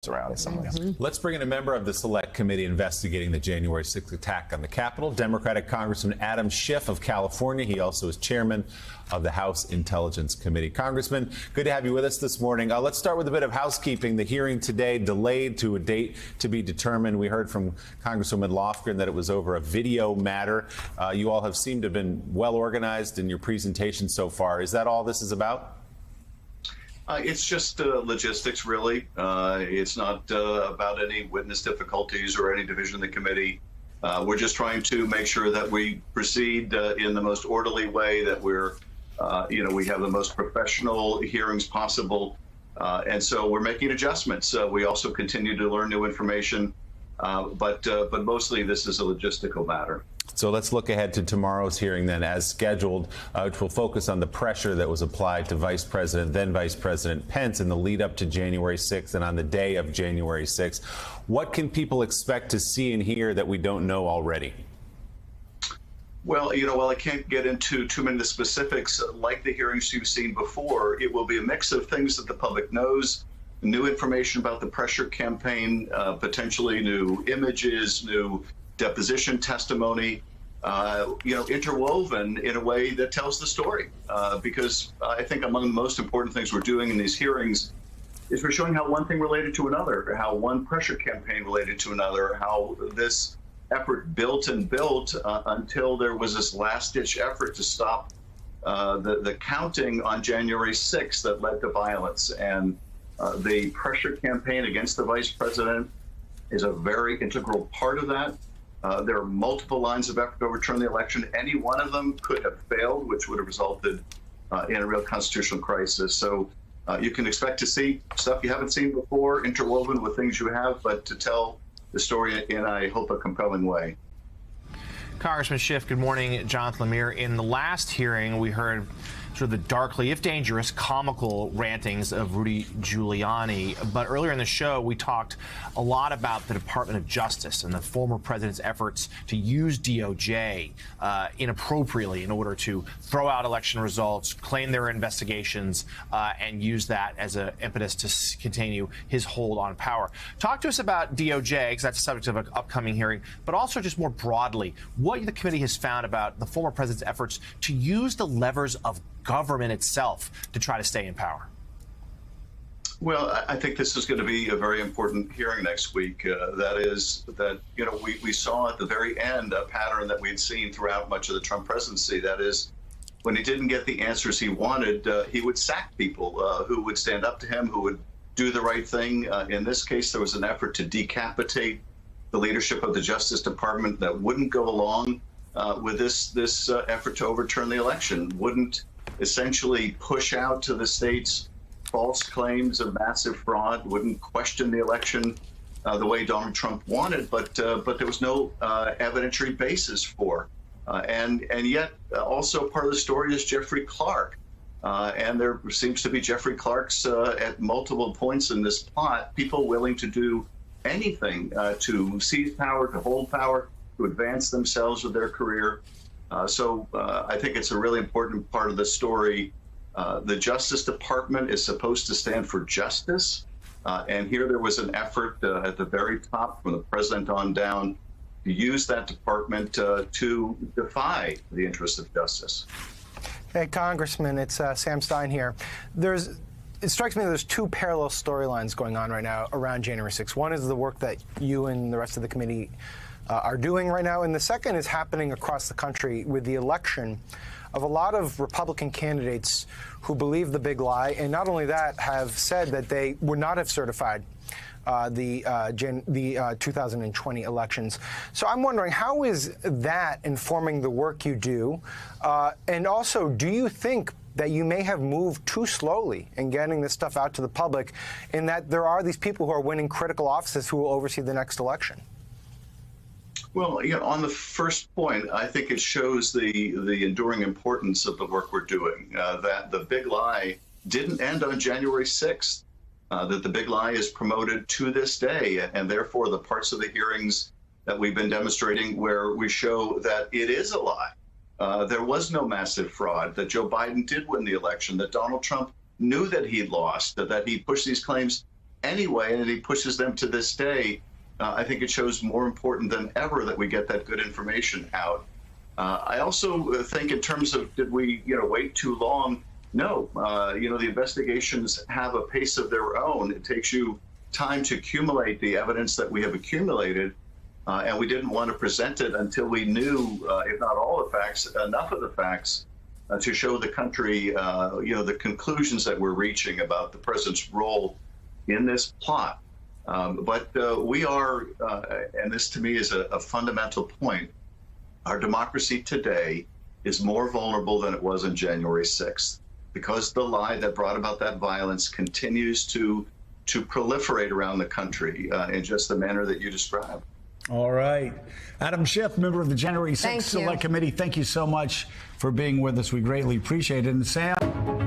flipped around in some ways. Let's bring in a member of the Select Committee investigating the January 6th attack on the Capitol, Democratic Congressman Adam Schiff of California. He also is chairman of the House Intelligence Committee. Congressman, good to have you with us this morning. Let's start with a bit of housekeeping. The hearing today delayed to a date to be determined. We heard from Congresswoman Lofgren that it was over a video matter. You all have seemed to have been well organized in your presentation so far. Is that all this is about? It's just logistics, really. It's not about any witness difficulties or any division of the committee. We're just trying to make sure that we proceed in the most orderly way, that we're, we have the most professional hearings possible. And so we're making adjustments. We also continue to learn new information, but mostly this is a logistical matter. So let's look ahead to tomorrow's hearing then, as scheduled, which will focus on the pressure that was applied to then Vice President Pence in the lead up to January 6th and on the day of January 6th. What can people expect to see and hear that we don't know already? Well, while I can't get into too many of the specifics, like the hearings you've seen before, it will be a mix of things that the public knows, new information about the pressure campaign, potentially new images, new deposition testimony, interwoven in a way that tells the story. Because I think among the most important things we're doing in these hearings is we're showing how one thing related to another, how one pressure campaign related to another, how this effort built and built until there was this last-ditch effort to stop the counting on January 6th that led to violence. And the pressure campaign against the vice president is a very integral part of that. There are multiple lines of effort to overturn the election. Any one of them could have failed, which would have resulted in a real constitutional crisis. So you can expect to see stuff you haven't seen before, interwoven with things you have, but to tell the story in, I hope, a compelling way. Congressman Schiff, good morning. Jonathan Lemire. In the last hearing, we heard sort of the darkly, if dangerous, comical rantings of Rudy Giuliani. But earlier in the show, we talked a lot about the Department of Justice and the former president's efforts to use DOJ inappropriately in order to throw out election results, claim their investigations, and use that as an impetus to continue his hold on power. Talk to us about DOJ, because that's the subject of an upcoming hearing, but also just more broadly, what the committee has found about the former president's efforts to use the levers of government itself to try to stay in power. Well, I think this is going to be a very important hearing next week. That is that, we saw at the very end a pattern that we'd seen throughout much of the Trump presidency. That is, when he didn't get the answers he wanted, he would sack people who would stand up to him, who would do the right thing. In this case, there was an effort to decapitate the leadership of the Justice Department that wouldn't go along with this effort to overturn the election, wouldn't essentially push out to the states false claims of massive fraud, wouldn't question the election the way Donald Trump wanted, but there was no evidentiary basis for. And yet also part of the story is Jeffrey Clark. And there seems to be Jeffrey Clarks at multiple points in this plot, people willing to do anything to seize power, to hold power, to advance themselves with their career. So I think it's a really important part of the story. The Justice Department is supposed to stand for justice. And here there was an effort at the very top from the president on down to use that department to defy the interests of justice. Hey, Congressman, it's Sam Stein here. It strikes me that there's two parallel storylines going on right now around January 6th. One is the work that you and the rest of the committee are doing right now, and the second is happening across the country with the election of a lot of Republican candidates who believe the big lie, and not only that, have said that they would not have certified the 2020 elections. So I'm wondering, how is that informing the work you do? And also, do you think that you may have moved too slowly in getting this stuff out to the public, in that there are these people who are winning critical offices who will oversee the next election? Well, on the first point, I think it shows the enduring importance of the work we're doing, that the big lie didn't end on January 6th, that the big lie is promoted to this day, and therefore the parts of the hearings that we've been demonstrating where we show that it is a lie. There was no massive fraud, that Joe Biden did win the election, that Donald Trump knew that he'd lost, that he pushed these claims anyway, and he pushes them to this day, I think it shows more important than ever that we get that good information out. I also think in terms of did we, wait too long? No, the investigations have a pace of their own. It takes you time to accumulate the evidence that we have accumulated, and we didn't want to present it until we knew, if not all the facts, enough of the facts to show the country, the conclusions that we're reaching about the president's role in this plot. But we are, and this to me is a fundamental point, our democracy today is more vulnerable than it was on January 6th because the lie that brought about that violence continues to proliferate around the country in just the manner that you described. All right. Adam Schiff, member of the January 6th Select Committee, thank you so much for being with us. We greatly appreciate it. And Sam.